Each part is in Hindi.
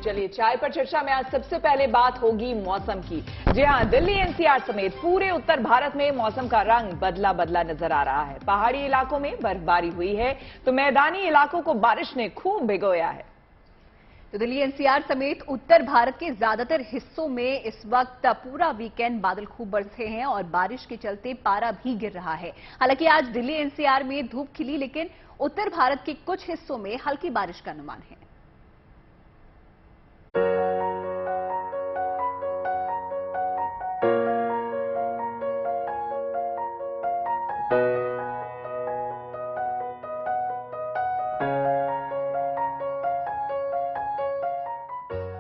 चलिए चाय पर चर्चा में आज सबसे पहले बात होगी मौसम की। जी हां, दिल्ली एनसीआर समेत पूरे उत्तर भारत में मौसम का रंग बदला बदला नजर आ रहा है। पहाड़ी इलाकों में बर्फबारी हुई है तो मैदानी इलाकों को बारिश ने खूब भिगोया है। तो दिल्ली एनसीआर समेत उत्तर भारत के ज्यादातर हिस्सों में इस वक्त पूरा वीकेंड बादल खूब बरसे हैं और बारिश के चलते पारा भी गिर रहा है। हालांकि आज दिल्ली एनसीआर में धूप खिली, लेकिन उत्तर भारत के कुछ हिस्सों में हल्की बारिश का अनुमान है।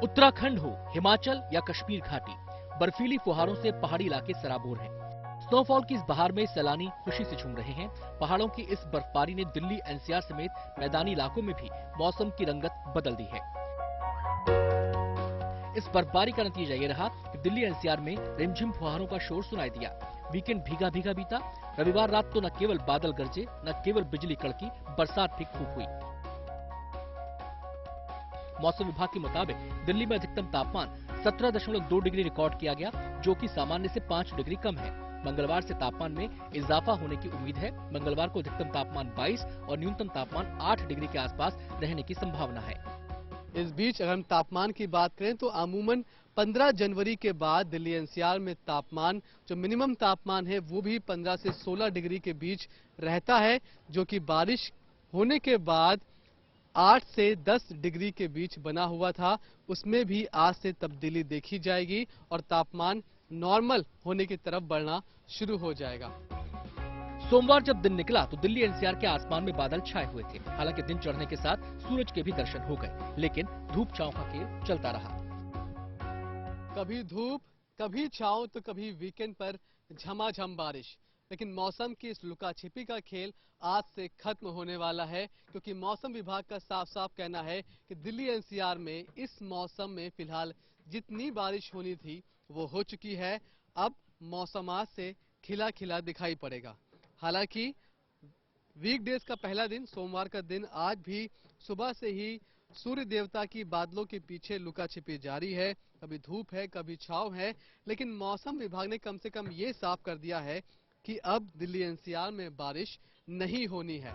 उत्तराखंड हो, हिमाचल या कश्मीर घाटी, बर्फीली फुहारों से पहाड़ी इलाके सराबोर हैं। स्नोफॉल की इस बहार में सैलानी खुशी से झूम रहे हैं। पहाड़ों की इस बर्फबारी ने दिल्ली एनसीआर समेत मैदानी इलाकों में भी मौसम की रंगत बदल दी है। इस बर्फबारी का नतीजा ये रहा कि दिल्ली एनसीआर में रिमझिम फुहारों का शोर सुनाई दिया। वीकेंड भीगा भीगा बीता। रविवार रात तो न केवल बादल गरजे, न केवल बिजली कड़की, बरसात भी खूब हुई। मौसम विभाग के मुताबिक दिल्ली में अधिकतम तापमान 17.2 डिग्री रिकॉर्ड किया गया, जो कि सामान्य से 5 डिग्री कम है। मंगलवार से तापमान में इजाफा होने की उम्मीद है। मंगलवार को अधिकतम तापमान 22 और न्यूनतम तापमान 8 डिग्री के आसपास रहने की संभावना है। इस बीच अगर हम तापमान की बात करें तो अमूमन 15 जनवरी के बाद दिल्ली एनसीआर में तापमान, जो मिनिमम तापमान है वो भी 15 से 16 डिग्री के बीच रहता है, जो कि बारिश होने के बाद 8 से 10 डिग्री के बीच बना हुआ था। उसमें भी आज से तब्दीली देखी जाएगी और तापमान नॉर्मल होने की तरफ बढ़ना शुरू हो जाएगा। सोमवार जब दिन निकला तो दिल्ली एनसीआर के आसमान में बादल छाए हुए थे। हालांकि दिन चढ़ने के साथ सूरज के भी दर्शन हो गए, लेकिन धूप छांव का खेल चलता रहा। कभी धूप, कभी छांव तो कभी वीकेंड पर झमाझम बारिश। लेकिन मौसम की इस लुका छिपी का खेल आज से खत्म होने वाला है, क्योंकि मौसम विभाग का साफ साफ कहना है कि दिल्ली एनसीआर में इस मौसम में फिलहाल जितनी बारिश होनी थी वो हो चुकी है। अब मौसम आज से खिला खिला दिखाई पड़ेगा। हालांकि वीकडेज का पहला दिन सोमवार का दिन आज भी सुबह से ही सूर्य देवता की बादलों के पीछे लुका छिपी जारी है। कभी धूप है, कभी छांव है, लेकिन मौसम विभाग ने कम से कम ये साफ कर दिया है कि अब दिल्ली एनसीआर में बारिश नहीं होनी है।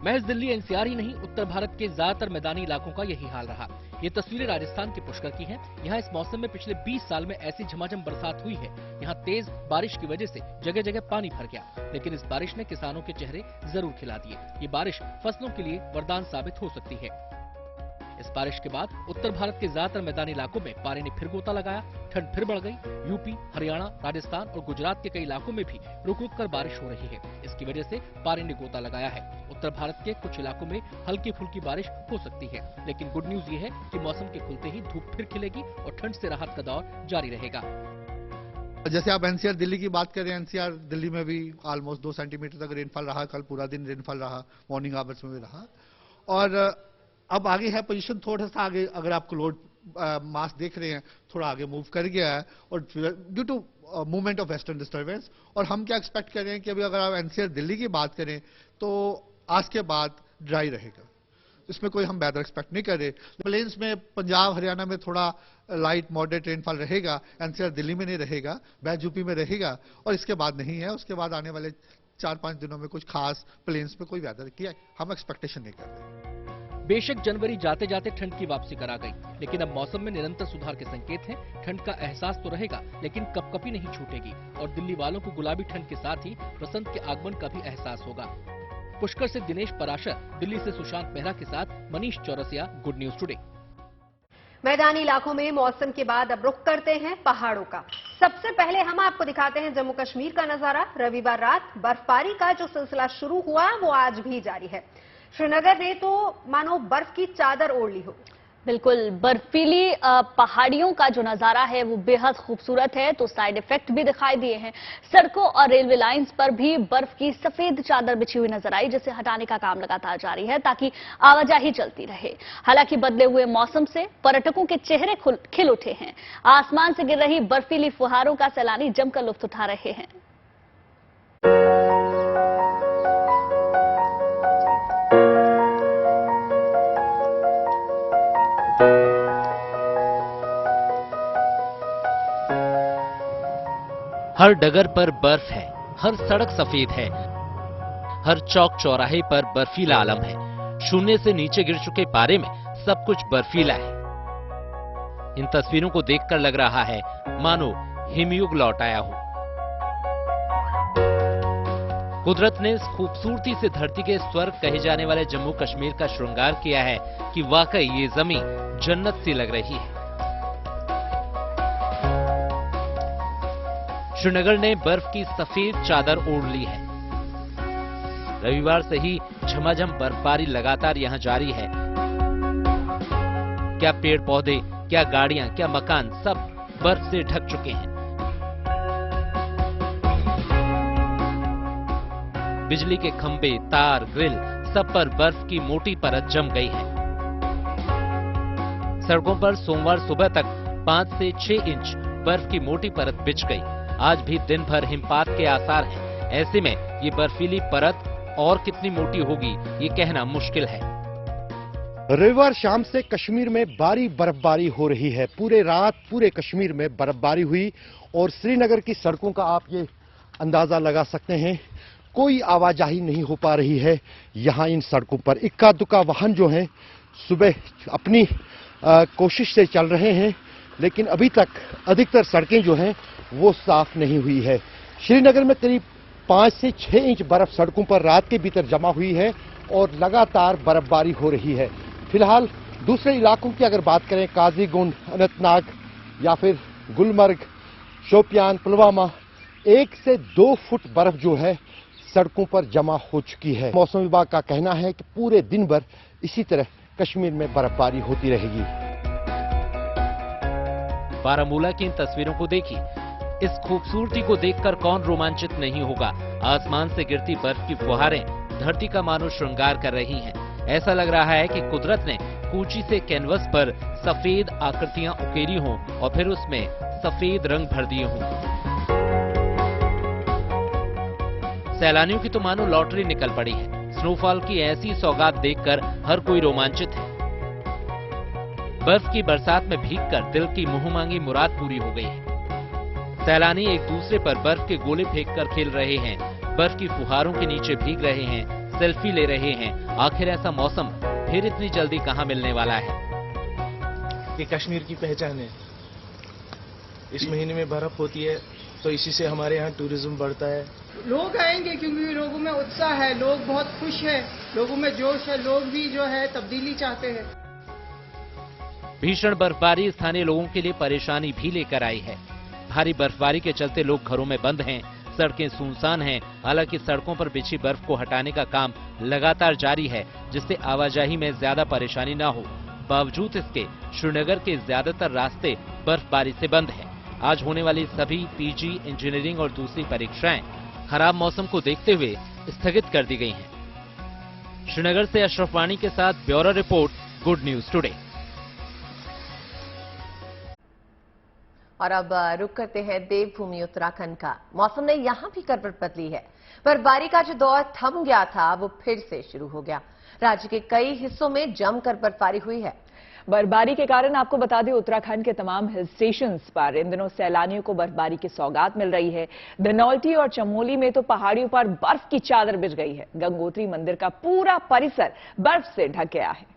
महज दिल्ली एनसीआर ही नहीं, उत्तर भारत के ज्यादातर मैदानी इलाकों का यही हाल रहा। ये तस्वीरें राजस्थान के पुष्कर की हैं। यहाँ इस मौसम में पिछले 20 साल में ऐसी झमाझम बरसात हुई है। यहाँ तेज बारिश की वजह से जगह जगह पानी भर गया, लेकिन इस बारिश ने किसानों के चेहरे जरूर खिला दिए। ये बारिश फसलों के लिए वरदान साबित हो सकती है। इस बारिश के बाद उत्तर भारत के ज्यादातर मैदानी इलाकों में पारे ने फिर गोता लगाया। ठंड फिर बढ़ गई। यूपी, हरियाणा, राजस्थान और गुजरात के कई इलाकों में भी रुक रुक कर बारिश हो रही है। इसकी वजह से पारे ने गोता लगाया है। उत्तर भारत के कुछ इलाकों में हल्की फुल्की बारिश हो सकती है, लेकिन गुड न्यूज ये है कि मौसम के खुलते ही धूप फिर खिलेगी और ठंड से राहत का दौर जारी रहेगा। जैसे आप एनसीआर दिल्ली की बात करें, एनसीआर दिल्ली में भी ऑलमोस्ट 2 सेंटीमीटर तक रेनफॉल रहा। कल पूरा दिन रेनफॉल रहा, मॉर्निंग आवर्स में भी रहा। और अब आगे है पोजीशन थोड़ा सा आगे। अगर आप क्लाउड मास देख रहे हैं, थोड़ा आगे मूव कर गया है और due to movement of western disturbance. और हम क्या एक्सपेक्ट कर रहे हैं कि अभी अगर आप एनसीआर दिल्ली की बात करें तो आज के बाद ड्राई रहेगा। इसमें कोई हम वेदर एक्सपेक्ट नहीं कर रहे। प्लेन्स में पंजाब हरियाणा में थोड़ा लाइट मॉडरेट रेनफॉल रहेगा, एनसीआर दिल्ली में नहीं रहेगा, बैज यूपी में रहेगा और इसके बाद नहीं है। उसके बाद आने वाले 4-5 दिनों में कुछ खास प्लेन्स में कोई वेदर की हम एक्सपेक्टेशन नहीं कर रहे। बेशक जनवरी जाते जाते ठंड की वापसी करा गई, लेकिन अब मौसम में निरंतर सुधार के संकेत हैं। ठंड का एहसास तो रहेगा, लेकिन कपकपी नहीं छूटेगी और दिल्ली वालों को गुलाबी ठंड के साथ ही बसंत के आगमन का भी एहसास होगा। पुष्कर से दिनेश पराशर, दिल्ली से सुशांत मेहरा के साथ Manish Chaurasia, good news today. मैदानी इलाकों में मौसम के बाद अब रुख करते हैं पहाड़ों का। सबसे पहले हम आपको दिखाते हैं जम्मू कश्मीर का नजारा। रविवार रात बर्फबारी का जो सिलसिला शुरू हुआ वो आज भी जारी है। श्रीनगर ने तो मानो बर्फ की चादर ओढ़ ली हो। बिल्कुल, बर्फीली पहाड़ियों का जो नजारा है वो बेहद खूबसूरत है। तो साइड इफेक्ट भी दिखाई दिए हैं। सड़कों और रेलवे लाइंस पर भी बर्फ की सफेद चादर बिछी हुई नजर आई, जिसे हटाने का काम लगातार जारी है ताकि आवाजाही चलती रहे। हालांकि बदले हुए मौसम से पर्यटकों के चेहरे खिल उठे हैं। आसमान से गिर रही बर्फीली फुहारों का सैलानी जमकर लुत्फ उठा रहे हैं। हर डगर पर बर्फ है, हर सड़क सफेद है, हर चौक चौराहे पर बर्फीला आलम है। शून्य से नीचे गिर चुके पारे में सब कुछ बर्फीला है। इन तस्वीरों को देखकर लग रहा है मानो हिमयुग लौट आया हो। कुदरत ने इस खूबसूरती से धरती के स्वर्ग कहे जाने वाले जम्मू कश्मीर का श्रृंगार किया है कि वाकई ये जमीन जन्नत सी लग रही है। श्रीनगर ने बर्फ की सफेद चादर ओढ़ ली है। रविवार से ही झमाझम बर्फबारी लगातार यहां जारी है। क्या पेड़ पौधे, क्या गाड़ियां, क्या मकान, सब बर्फ से ढक चुके हैं। बिजली के खंभे, तार, ग्रिल, सब पर बर्फ की मोटी परत जम गई है। सड़कों पर सोमवार सुबह तक 5 से 6 इंच बर्फ की मोटी परत बिछ गई। आज भी दिन भर हिमपात के आसार हैं। ऐसे में ये बर्फीली परत और कितनी मोटी होगी, ये कहना मुश्किल है। रविवार शाम से कश्मीर में भारी बर्फबारी हो रही है। पूरे रात पूरे कश्मीर में बर्फबारी हुई और श्रीनगर की सड़कों का आप ये अंदाजा लगा सकते हैं। कोई आवाजाही नहीं हो पा रही है यहाँ इन सड़कों पर। इक्का दुक्का वाहन जो हैं सुबह अपनी कोशिश से चल रहे हैं, लेकिन अभी तक अधिकतर सड़कें जो हैं वो साफ नहीं हुई है। श्रीनगर में करीब 5 से 6 इंच बर्फ सड़कों पर रात के भीतर जमा हुई है और लगातार बर्फबारी हो रही है। फिलहाल दूसरे इलाकों की अगर बात करें, काजीगुंड, अनंतनाग या फिर गुलमर्ग, शोपियान, पुलवामा, 1 से 2 फुट बर्फ जो है सड़कों पर जमा हो चुकी है। मौसम विभाग का कहना है कि पूरे दिन भर इसी तरह कश्मीर में बर्फबारी होती रहेगी। बारामूला की इन तस्वीरों को देखिए। इस खूबसूरती को देखकर कौन रोमांचित नहीं होगा। आसमान से गिरती बर्फ की फुहारें धरती का मानो श्रृंगार कर रही हैं। ऐसा लग रहा है कि कुदरत ने कूची से कैनवस पर सफेद आकृतियां उकेरी हों और फिर उसमें सफेद रंग भर दिए हों। सैलानियों की तो मानो लॉटरी निकल पड़ी है। स्नोफॉल की ऐसी सौगात देखकर हर कोई रोमांचित है। बर्फ की बरसात में भीगकर दिल की मुंहमांगी मुराद पूरी हो गई है। सैलानी एक दूसरे पर बर्फ के गोले फेंककर खेल रहे हैं, बर्फ की फुहारों के नीचे भीग रहे हैं, सेल्फी ले रहे हैं। आखिर ऐसा मौसम फिर इतनी जल्दी कहां मिलने वाला है? ये कश्मीर की पहचान है। इस महीने में बर्फ होती है तो इसी से हमारे यहाँ टूरिज्म बढ़ता है। लोग आएंगे क्योंकि लोगों में उत्साह है, लोग बहुत खुश है, लोगों में जोश है, लोग भी जो है तब्दीली चाहते हैं। भीषण बर्फबारी स्थानीय लोगों के लिए परेशानी भी लेकर आई है। भारी बर्फबारी के चलते लोग घरों में बंद हैं, सड़कें सुनसान हैं। हालांकि सड़कों पर बिछी बर्फ को हटाने का काम लगातार जारी है, जिससे आवाजाही में ज्यादा परेशानी न हो। बावजूद इसके श्रीनगर के ज्यादातर रास्ते बर्फबारी से बंद हैं। आज होने वाली सभी पीजी, इंजीनियरिंग और दूसरी परीक्षाएं खराब मौसम को देखते हुए स्थगित कर दी गई हैं। श्रीनगर से अशरफ वानी के साथ bureau report, good news today. और अब रुक करते हैं देवभूमि उत्तराखंड का। मौसम ने यहां भी करवट बदली है। बर्फबारी का जो दौर थम गया था वो फिर से शुरू हो गया। राज्य के कई हिस्सों में जमकर बर्फबारी हुई है। बर्फबारी के कारण आपको बता दें, उत्तराखंड के तमाम हिल स्टेशंस पर इन दिनों सैलानियों को बर्फबारी की सौगात मिल रही है। धनौल्टी और चमोली में तो पहाड़ियों पर बर्फ की चादर बिछ गई है। गंगोत्री मंदिर का पूरा परिसर बर्फ से ढक गया है।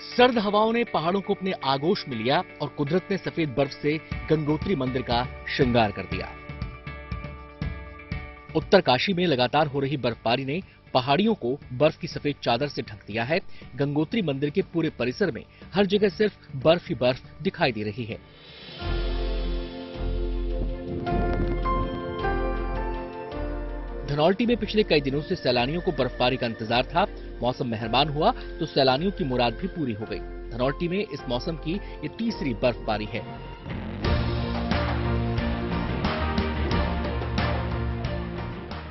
सर्द हवाओं ने पहाड़ों को अपने आगोश में लिया और कुदरत ने सफेद बर्फ से गंगोत्री मंदिर का श्रृंगार कर दिया। उत्तरकाशी में लगातार हो रही बर्फबारी ने पहाड़ियों को बर्फ की सफेद चादर से ढक दिया है। गंगोत्री मंदिर के पूरे परिसर में हर जगह सिर्फ बर्फ ही बर्फ दिखाई दे रही है। धनौल्टी में पिछले कई दिनों से सैलानियों को बर्फबारी का इंतजार था। मौसम मेहरबान हुआ तो सैलानियों की मुराद भी पूरी हो गई। धनौल्टी में इस मौसम की ये तीसरी बर्फबारी है।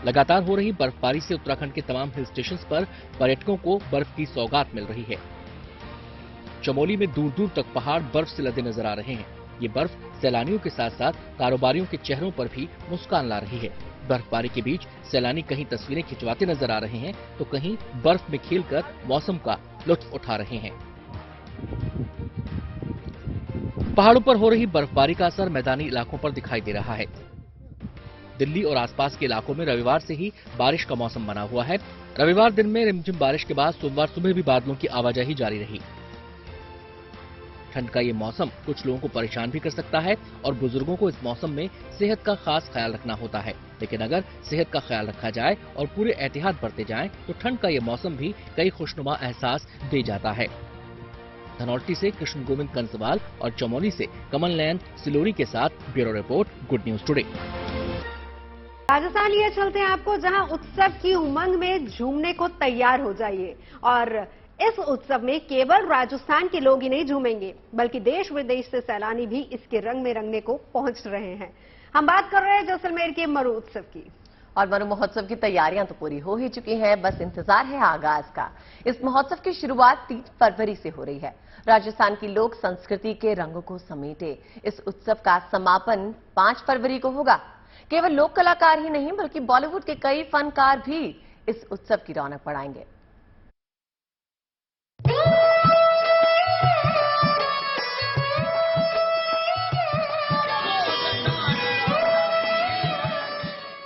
लगातार हो रही बर्फबारी से उत्तराखंड के तमाम हिल स्टेशंस पर पर्यटकों को बर्फ की सौगात मिल रही है। चमोली में दूर दूर तक पहाड़ बर्फ से लदे नजर आ रहे हैं। ये बर्फ सैलानियों के साथ साथ कारोबारियों के चेहरों पर भी मुस्कान ला रही है। बर्फबारी के बीच सैलानी कहीं तस्वीरें खिंचवाते नजर आ रहे हैं तो कहीं बर्फ में खेलकर मौसम का लुत्फ उठा रहे हैं। पहाड़ों पर हो रही बर्फबारी का असर मैदानी इलाकों पर दिखाई दे रहा है। दिल्ली और आसपास के इलाकों में रविवार से ही बारिश का मौसम बना हुआ है। रविवार दिन में रिमझिम बारिश के बाद सोमवार सुबह भी बादलों की आवाजाही जारी रही। ठंड का ये मौसम कुछ लोगों को परेशान भी कर सकता है और बुजुर्गों को इस मौसम में सेहत का खास ख्याल रखना होता है। लेकिन अगर सेहत का ख्याल रखा जाए और पूरे एहतियात बरते जाएं, तो ठंड का ये मौसम भी कई खुशनुमा एहसास दे जाता है। धनौल्टी से कृष्ण गोविंद कंसवाल और चमोली से कमल नयन सिलोरी के साथ bureau report, good news today. Rajasthan लिए चलते हैं आपको, जहां उत्सव की उमंग में झूमने को तैयार हो जाइए। और इस उत्सव में केवल राजस्थान के लोग ही नहीं झूमेंगे, बल्कि देश विदेश से सैलानी भी इसके रंग में रंगने को पहुंच रहे हैं। हम बात कर रहे हैं जैसलमेर के मरु उत्सव की। और मरु महोत्सव की तैयारियां तो पूरी हो ही चुकी हैं, बस इंतजार है आगाज का। इस महोत्सव की शुरुआत 3 फरवरी से हो रही है। राजस्थान की लोक संस्कृति के रंगों को समेटे इस उत्सव का समापन 5 फरवरी को होगा। केवल लोक कलाकार ही नहीं, बल्कि बॉलीवुड के कई फनकार भी इस उत्सव की रौनक बढ़ाएंगे।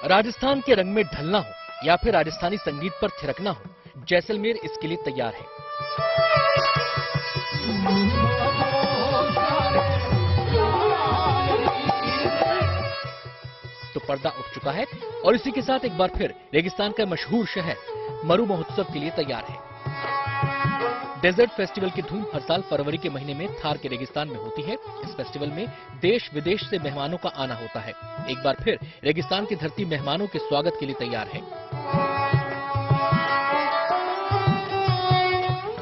राजस्थान के रंग में ढलना हो या फिर राजस्थानी संगीत पर थिरकना हो, जैसलमेर इसके लिए तैयार है। तो पर्दा उठ चुका है और इसी के साथ एक बार फिर रेगिस्तान का मशहूर शहर मरु महोत्सव के लिए तैयार है। डेजर्ट फेस्टिवल की धूम हर साल फरवरी के महीने में थार के रेगिस्तान में होती है। इस फेस्टिवल में देश विदेश से मेहमानों का आना होता है। एक बार फिर रेगिस्तान की धरती मेहमानों के स्वागत के लिए तैयार है।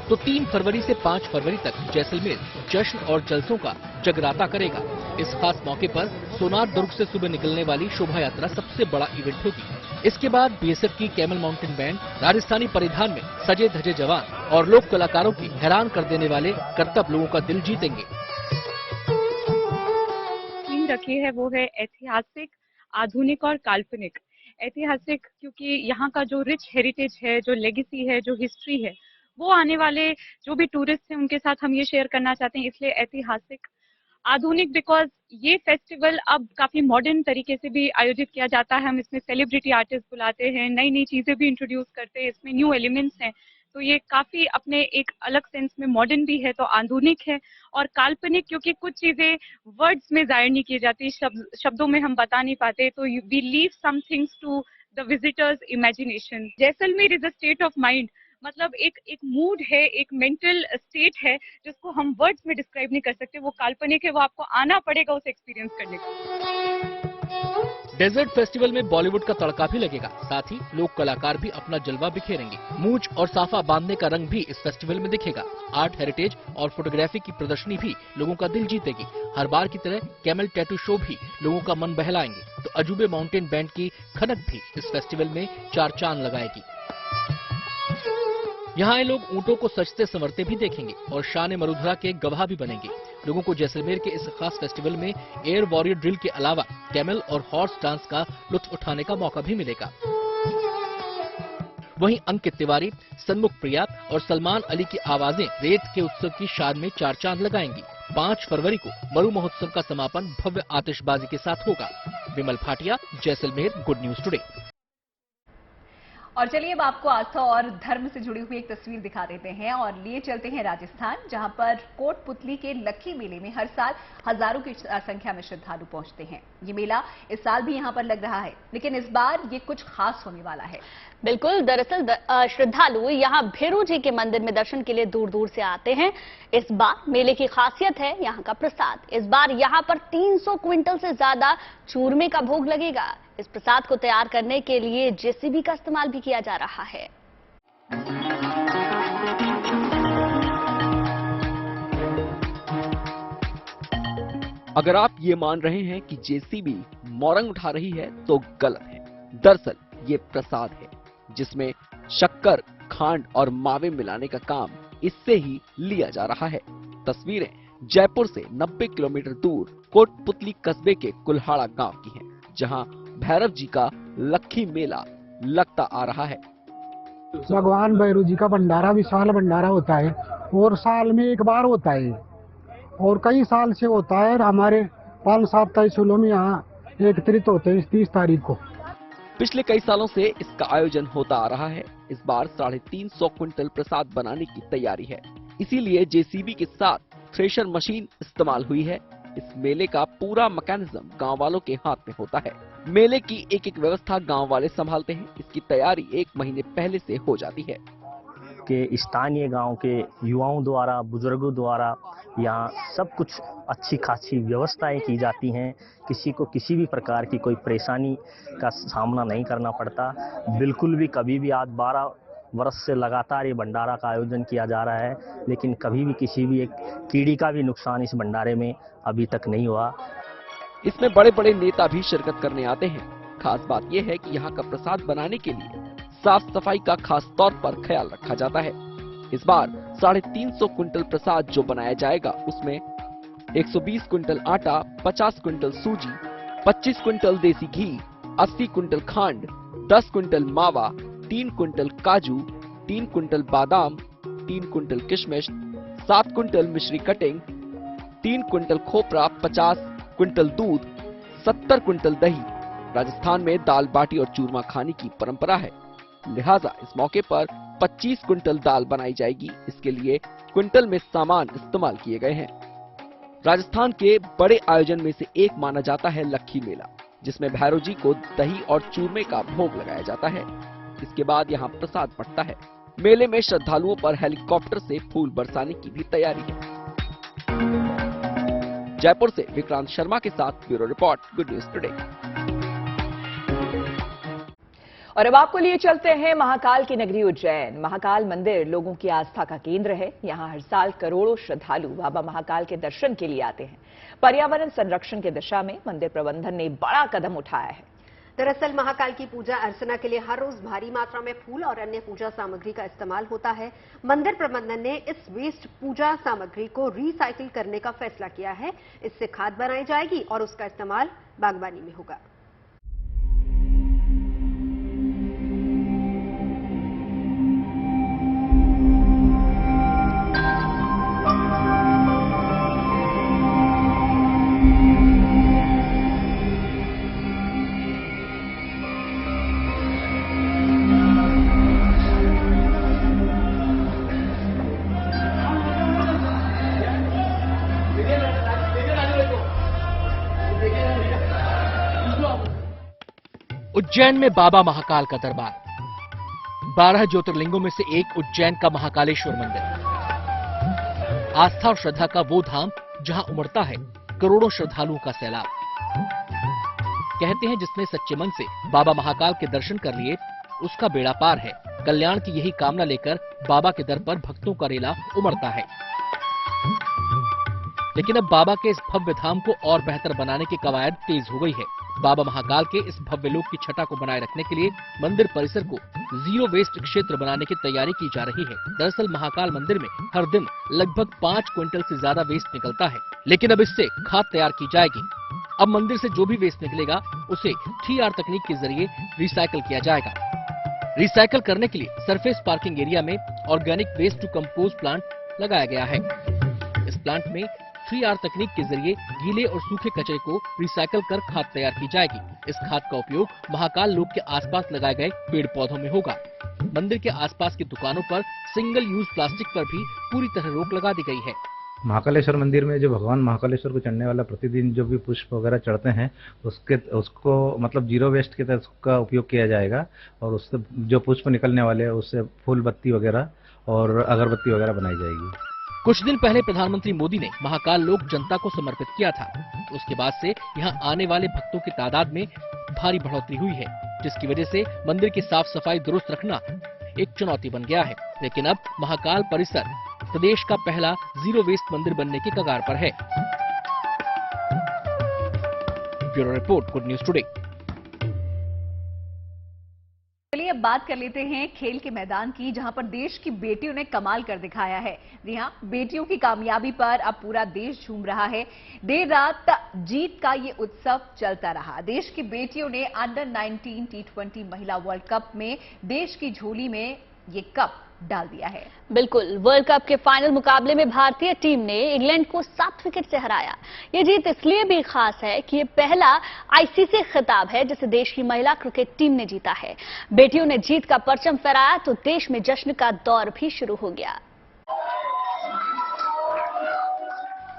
तो 3 फरवरी से 5 फरवरी तक जैसलमेर जश्न और जलसों का जगराता करेगा। इस खास मौके पर सोनार दुर्ग से सुबह निकलने वाली शोभा यात्रा सबसे बड़ा इवेंट होगी। इसके बाद बीएसएफ की कैमल माउंटेन बैंड, राजस्थानी परिधान में सजे धजे जवान और लोक कलाकारों की हैरान कर देने वाले करतब लोगों का दिल जीतेंगे। थीम रखी है वो है ऐतिहासिक, आधुनिक और काल्पनिक। ऐतिहासिक क्योंकि यहाँ का जो रिच हेरिटेज है, जो लेगेसी है, जो हिस्ट्री है, वो आने वाले जो भी टूरिस्ट हैं उनके साथ हम ये शेयर करना चाहते हैं, इसलिए ऐतिहासिक। आधुनिक बिकॉज ये फेस्टिवल अब काफी मॉडर्न तरीके से भी आयोजित किया जाता है। हम इसमें सेलिब्रिटी आर्टिस्ट बुलाते हैं, नई नई चीजें भी इंट्रोड्यूस करते हैं, इसमें न्यू एलिमेंट्स हैं, तो ये काफी अपने एक अलग सेंस में मॉडर्न भी है। तो आधुनिक है। और काल्पनिक क्योंकि कुछ चीजें वर्ड्स में जाहिर नहीं की जाती, शब्दों में हम बता नहीं पाते, तो we leave some things to the visitors imagination. Jaisalmer is a state of mind, मतलब एक मूड है, एक मेंटल स्टेट है जिसको हम वर्ड्स में डिस्क्राइब नहीं कर सकते। वो काल्पनिक है, वो आपको आना पड़ेगा उसे एक्सपीरियंस करने को। डेजर्ट फेस्टिवल में बॉलीवुड का तड़का भी लगेगा, साथ ही लोक कलाकार भी अपना जलवा बिखेरेंगे। मूंछ और साफा बांधने का रंग भी इस फेस्टिवल में दिखेगा। आर्ट हेरिटेज और फोटोग्राफी की प्रदर्शनी भी लोगों का दिल जीतेगी। हर बार की तरह कैमल टैटू शो भी लोगों का मन बहलाएंगे। तो अजूबे माउंटेन बैंड की खनक भी इस फेस्टिवल में 4 चांद लगाएगी। यहाँ आए लोग ऊंटों को सजते संवरते भी देखेंगे और शान मरुधरा के गवाह भी बनेंगे। लोगों को जैसलमेर के इस खास फेस्टिवल में एयर वॉरियर ड्रिल के अलावा कैमल और हॉर्स डांस का लुत्फ उठाने का मौका भी मिलेगा। वहीं अंकित तिवारी, सन्मुख प्रिया और सलमान अली की आवाजें रेत के उत्सव की शान में 4 चांद लगाएंगी। 5 फरवरी को मरु महोत्सव का समापन भव्य आतिशबाजी के साथ होगा। Vimal Bhatia, Jaisalmer, good news today. और चलिए अब आपको आस्था और धर्म से जुड़ी हुई एक तस्वीर दिखा देते हैं और लिए चलते हैं राजस्थान, जहां पर कोटपुतली के लक्की मेले में हर साल हजारों की संख्या में श्रद्धालु पहुंचते हैं। ये मेला इस साल भी यहां पर लग रहा है, लेकिन इस बार ये कुछ खास होने वाला है। बिल्कुल, दरअसल श्रद्धालु यहाँ भैरू जी के मंदिर में दर्शन के लिए दूर दूर से आते हैं। इस बार मेले की खासियत है यहाँ का प्रसाद। इस बार यहाँ पर 300 क्विंटल से ज्यादा चूरमे का भोग लगेगा। इस प्रसाद को तैयार करने के लिए जेसीबी का इस्तेमाल भी किया जा रहा है। अगर आप ये मान रहे हैं कि जेसीबी मोरंग उठा रही है तो गलत है। दरअसल ये प्रसाद है जिसमें शक्कर, खांड और मावे मिलाने का काम इससे ही लिया जा रहा है। तस्वीरें जयपुर से 90 किलोमीटर दूर कोटपुतली कस्बे के कुल्हाड़ा गांव की हैं, जहां भैरव जी का लक्खी मेला लगता आ रहा है। भगवान भैरव जी का भंडारा विशाल भंडारा होता है और साल में एक बार होता है और कई साल से होता है। हमारे 5-7 तहसीलों में यहाँ एकत्रित होते हैं 30 तारीख को। पिछले कई सालों से इसका आयोजन होता आ रहा है। इस बार 350 क्विंटल प्रसाद बनाने की तैयारी है, इसीलिए जेसीबी के साथ थ्रेशर मशीन इस्तेमाल हुई है। इस मेले का पूरा मैकेनिज्म गांव वालों के हाथ में होता है। मेले की एक एक व्यवस्था गांव वाले संभालते हैं। इसकी तैयारी 1 महीने पहले से हो जाती है कि स्थानीय गांव के युवाओं द्वारा, बुजुर्गों द्वारा यहाँ सब कुछ अच्छी खासी व्यवस्थाएं की जाती हैं। किसी को किसी भी प्रकार की कोई परेशानी का सामना नहीं करना पड़ता। बिल्कुल भी कभी भी आज 12 वर्ष से लगातार ये भंडारा का आयोजन किया जा रहा है, लेकिन कभी भी किसी भी एक कीड़ी का भी नुकसान इस भंडारे में अभी तक नहीं हुआ। इसमें बड़े बड़े नेता भी शिरकत करने आते हैं। खास बात यह है कि यहाँ का प्रसाद बनाने के लिए साफ सफाई का खास तौर पर ख्याल रखा जाता है। इस बार 350 क्विंटल प्रसाद जो बनाया जाएगा उसमें 120 क्विंटल आटा, 50 क्विंटल सूजी, 25 क्विंटल देसी घी, 80 क्विंटल खांड, 10 क्विंटल मावा, 3 क्विंटल काजू, 3 क्विंटल बादाम, 3 क्विंटल किशमिश, 7 क्विंटल मिश्री कटिंग, 3 क्विंटल खोपरा, 50 क्विंटल दूध, 70 क्विंटल दही। राजस्थान में दाल बाटी और चूरमा खाने की परंपरा है, लिहाजा इस मौके पर 25 क्विंटल दाल बनाई जाएगी। इसके लिए क्विंटल में सामान इस्तेमाल किए गए हैं। राजस्थान के बड़े आयोजन में से एक माना जाता है लक्खी मेला, जिसमें भैरव जी को दही और चूरमे का भोग लगाया जाता है। इसके बाद यहाँ प्रसाद बंटता है। मेले में श्रद्धालुओं पर हेलीकॉप्टर से फूल बरसाने की भी तैयारी है। जयपुर से विक्रांत शर्मा के साथ bureau report, good news today. और अब आपको लिए चलते हैं महाकाल की नगरी उज्जैन। महाकाल मंदिर लोगों की आस्था का केंद्र है। यहाँ हर साल करोड़ों श्रद्धालु बाबा महाकाल के दर्शन के लिए आते हैं। पर्यावरण संरक्षण की दिशा में मंदिर प्रबंधन ने बड़ा कदम उठाया है। दरअसल महाकाल की पूजा अर्चना के लिए हर रोज भारी मात्रा में फूल और अन्य पूजा सामग्री का इस्तेमाल होता है। मंदिर प्रबंधन ने इस वेस्ट पूजा सामग्री को रिसाइकिल करने का फैसला किया है। इससे खाद बनाई जाएगी और उसका इस्तेमाल बागवानी में होगा। उज्जैन में बाबा महाकाल का दरबार। 12 ज्योतिर्लिंगों में से एक उज्जैन का महाकालेश्वर मंदिर। आस्था और श्रद्धा का वो धाम जहां उमड़ता है करोड़ों श्रद्धालुओं का सैलाब। कहते हैं जिसने सच्चे मन से बाबा महाकाल के दर्शन कर लिए उसका बेड़ा पार है। कल्याण की यही कामना लेकर बाबा के दर पर भक्तों का रेला उमड़ता है। लेकिन अब बाबा के इस भव्य धाम को और बेहतर बनाने की कवायद तेज हो गई है। बाबा महाकाल के इस भव्य लोक की छटा को बनाए रखने के लिए मंदिर परिसर को जीरो वेस्ट क्षेत्र बनाने की तैयारी की जा रही है। दरअसल महाकाल मंदिर में हर दिन लगभग 5 क्विंटल से ज्यादा वेस्ट निकलता है, लेकिन अब इससे खाद तैयार की जाएगी। अब मंदिर से जो भी वेस्ट निकलेगा उसे 3R तकनीक के जरिए रिसाइकल किया जाएगा। रिसाइकल करने के लिए सरफेस पार्किंग एरिया में organic waste to compost plant लगाया गया है। इस प्लांट में 3R तकनीक के जरिए गीले और सूखे कचरे को रिसाइकल कर खाद तैयार की जाएगी। इस खाद का उपयोग महाकाल लोक के आसपास लगाए गए पेड़ पौधों में होगा। मंदिर के आसपास की दुकानों पर सिंगल यूज प्लास्टिक पर भी पूरी तरह रोक लगा दी गई है। महाकालेश्वर मंदिर में जो भगवान महाकालेश्वर को चढ़ने वाला प्रतिदिन जो भी पुष्प वगैरह चढ़ते हैं उसको मतलब जीरो वेस्ट की तरह का उपयोग किया जाएगा और उससे जो पुष्प निकलने वाले हैं उससे फूल बत्ती वगैरह और अगरबत्ती वगैरह बनाई जाएगी। कुछ दिन पहले प्रधानमंत्री मोदी ने महाकाल लोक जनता को समर्पित किया था। उसके बाद से यहाँ आने वाले भक्तों की तादाद में भारी बढ़ोतरी हुई है, जिसकी वजह से मंदिर की साफ सफाई दुरुस्त रखना एक चुनौती बन गया है। लेकिन अब महाकाल परिसर प्रदेश का पहला जीरो वेस्ट मंदिर बनने की कगार पर है। Bureau report, good news today. चलिए अब बात कर लेते हैं खेल के मैदान की, जहां पर देश की बेटियों ने कमाल कर दिखाया है। जी हां, बेटियों की कामयाबी पर अब पूरा देश झूम रहा है। देर रात जीत का ये उत्सव चलता रहा। देश की बेटियों ने अंडर 19 T20 महिला वर्ल्ड कप में देश की झोली में ये कप डाल दिया है। बिल्कुल, वर्ल्ड कप के फाइनल मुकाबले में भारतीय टीम ने इंग्लैंड को 7 विकेट से हराया। ये जीत इसलिए भी खास है कि ये पहला आईसीसी खिताब है जिसे देश की महिला क्रिकेट टीम ने जीता है। बेटियों ने जीत का परचम फहराया तो देश में जश्न का दौर भी शुरू हो गया।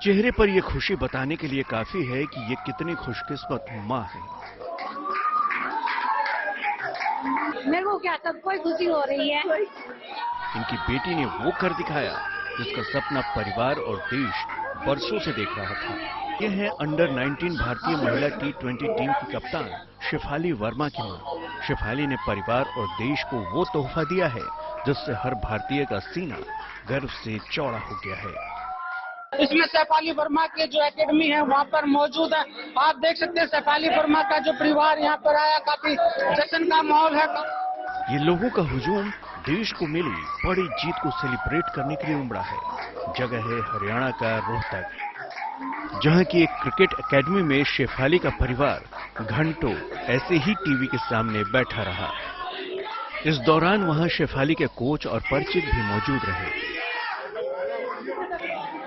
चेहरे पर ये खुशी बताने के लिए काफी है कि ये कितनी खुशकिस्मत माँ है। मेरे को क्या सबको खुशी हो रही है। इनकी बेटी ने वो कर दिखाया जिसका सपना परिवार और देश बरसों से देख रहा था। ये है अंडर 19 भारतीय महिला T20 टीम की कप्तान शेफाली वर्मा की मां। शेफाली ने परिवार और देश को वो तोहफा दिया है जिससे हर भारतीय का सीना गर्व से चौड़ा हो गया है। इसमें शेफाली वर्मा के जो एकेडमी है वहाँ पर मौजूद है। आप देख सकते हैं शेफाली वर्मा का जो परिवार यहाँ पर आया, काफी जश्न का माहौल है। ये लोगों का हुजूम देश को मिली बड़ी जीत को सेलिब्रेट करने के लिए उमड़ा है। जगह है हरियाणा का रोहतक, जहां की एक क्रिकेट एकेडमी में शेफाली का परिवार घंटों ऐसे ही टीवी के सामने बैठा रहा। इस दौरान वहां शेफाली के कोच और परिचित भी मौजूद रहे।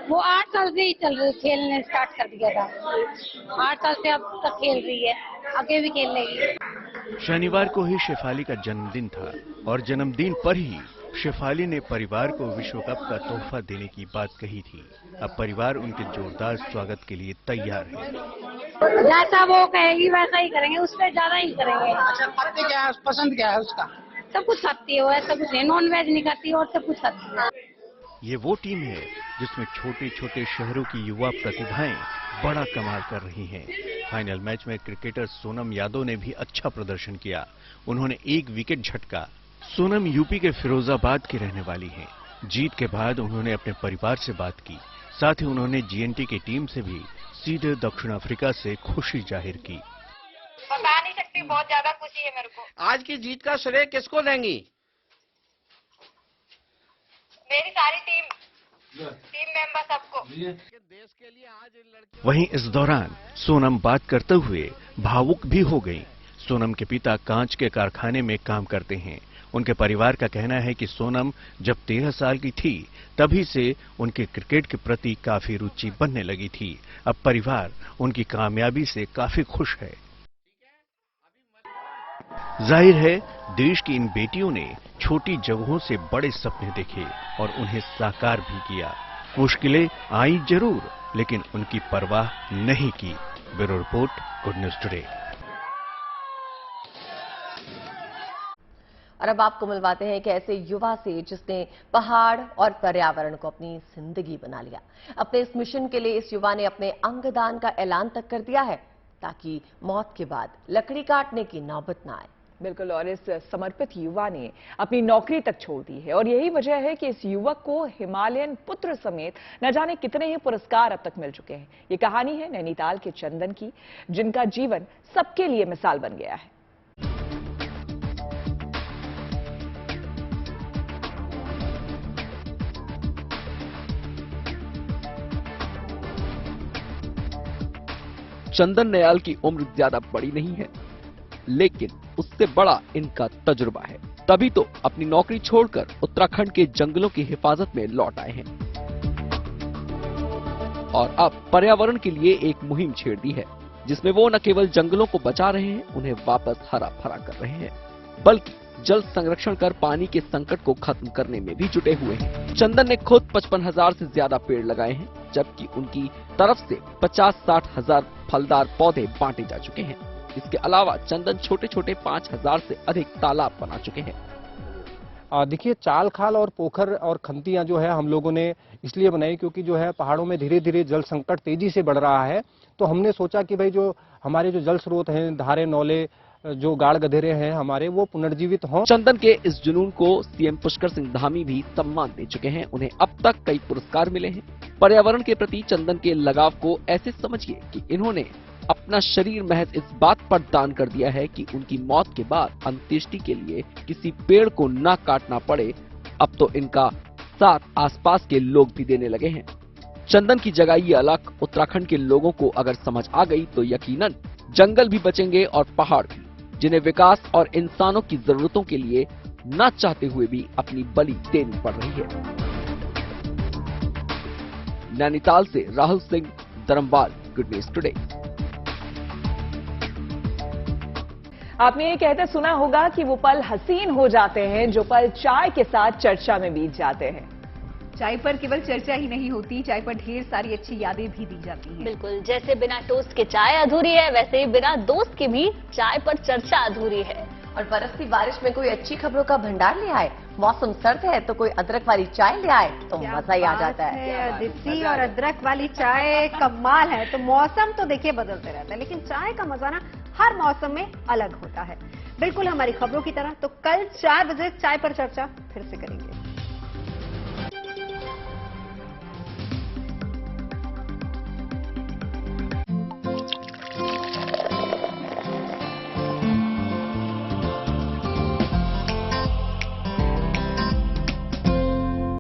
वो 8 साल से ही खेलने स्टार्ट कर दिया था। 8 साल से अब तक खेल रही है, आगे भी खेल लेगी। शनिवार को ही शेफाली का जन्मदिन था और जन्मदिन पर ही शेफाली ने परिवार को विश्व कप का तोहफा देने की बात कही थी। अब परिवार उनके जोरदार स्वागत के लिए तैयार है। जैसा वो कहेगी वैसा ही करेंगे, उससे ज्यादा ही करेंगे। अच्छा, खाते क्या है, पसंद क्या है उसका? सब कुछ खाती है वो, ऐसा कुछ नहीं, नॉन वेज नहीं खाती और सब कुछ खाती है। ये वो टीम है जिसमें छोटे छोटे शहरों की युवा प्रतिभाएं बड़ा कमाल कर रही हैं। फाइनल मैच में क्रिकेटर सोनम यादव ने भी अच्छा प्रदर्शन किया। उन्होंने 1 विकेट झटका। सोनम यूपी के फिरोजाबाद की रहने वाली हैं। जीत के बाद उन्होंने अपने परिवार से बात की। साथ ही उन्होंने जीएनटी की टीम से भी सीधे दक्षिण अफ्रीका से खुशी जाहिर की। बता नहीं सकती, बहुत ज्यादा खुशी है मेरे को। आज की जीत का श्रेय किसको देंगी? मेरी सारी टीम मेंबर सबको। वहीं इस दौरान सोनम बात करते हुए भावुक भी हो गई। सोनम के पिता कांच के कारखाने में काम करते हैं। उनके परिवार का कहना है कि सोनम जब 13 साल की थी तभी से उनके क्रिकेट के प्रति काफी रुचि बनने लगी थी। अब परिवार उनकी कामयाबी से काफी खुश है। जाहिर है देश की इन बेटियों ने छोटी जगहों से बड़े सपने देखे और उन्हें साकार भी किया। मुश्किलें आई जरूर, लेकिन उनकी परवाह नहीं की। Bureau report, good news today. और अब आपको मिलवाते हैं कि ऐसे युवा से जिसने पहाड़ और पर्यावरण को अपनी जिंदगी बना लिया। अपने इस मिशन के लिए इस युवा ने अपने अंगदान का ऐलान तक कर दिया है ताकि मौत के बाद लकड़ी काटने की नौबत न आए। बिल्कुल, और इस समर्पित युवा ने अपनी नौकरी तक छोड़ दी है और यही वजह है कि इस युवक को हिमालयन पुत्र समेत न जाने कितने ही पुरस्कार अब तक मिल चुके हैं। ये कहानी है नैनीताल के चंदन की, जिनका जीवन सबके लिए मिसाल बन गया है। चंदन नयाल की उम्र ज्यादा बड़ी नहीं है, लेकिन उससे बड़ा इनका तजुर्बा है। तभी तो अपनी नौकरी छोड़कर उत्तराखंड के जंगलों की हिफाजत में लौट आए हैं और अब पर्यावरण के लिए एक मुहिम छेड़ दी है, जिसमें वो न केवल जंगलों को बचा रहे हैं, उन्हें वापस हरा भरा कर रहे हैं, बल्कि जल संरक्षण कर पानी के संकट को खत्म करने में भी जुटे हुए हैं। चंदन ने खुद 55,000 से ज्यादा पेड़ लगाए हैं, जबकि उनकी तरफ से 50-60 हजार फलदार पौधे बांटे जा चुके हैं। इसके अलावा चंदन छोटे छोटे 5,000 से अधिक तालाब बना चुके हैं। देखिए, चाल खाल और पोखर और खंतियां जो है हम लोगों ने इसलिए बनाई क्योंकि जो है पहाड़ों में धीरे धीरे जल संकट तेजी से बढ़ रहा है। तो हमने सोचा कि भाई जो हमारे जो जल स्रोत हैं, धारे नौले, जो गाड़ गधेरे हैं हमारे, वो पुनर्जीवित हों। चंदन के इस जुनून को सीएम पुष्कर सिंह धामी भी सम्मान दे चुके हैं। उन्हें अब तक कई पुरस्कार मिले हैं। पर्यावरण के प्रति चंदन के लगाव को ऐसे समझिए कि इन्होंने अपना शरीर महज इस बात पर दान कर दिया है कि उनकी मौत के बाद अंत्येष्टि के लिए किसी पेड़ को न काटना पड़े। अब तो इनका साथ आसपास के लोग भी देने लगे हैं। चंदन की जगह ये अलख उत्तराखंड के लोगों को अगर समझ आ गई तो यकीनन जंगल भी बचेंगे और पहाड़ भी, जिन्हें विकास और इंसानों की जरूरतों के लिए न चाहते हुए भी अपनी बलि देनी पड़ रही है। नैनीताल से Rahul Singh, Dharmwal, good news today. आपने ये कहते सुना होगा कि वो पल हसीन हो जाते हैं जो पल चाय के साथ चर्चा में बीत जाते हैं। चाय पर केवल चर्चा ही नहीं होती, चाय पर ढेर सारी अच्छी यादें भी दी जाती हैं। बिल्कुल, जैसे बिना टोस्ट के चाय अधूरी है, वैसे ही बिना दोस्त के भी चाय पर चर्चा अधूरी है। और बरसती बारिश में कोई अच्छी खबरों का भंडार ले आए, मौसम सर्द है तो कोई अदरक वाली चाय ले आए तो मजा ही आ जाता है। अदिति और अदरक वाली चाय कमाल है। तो मौसम तो देखिए बदलते रहता है, लेकिन चाय का मजा ना हर मौसम में अलग होता है। बिल्कुल हमारी खबरों की तरह। तो कल 4 बजे चाय पर चर्चा फिर से करेंगे।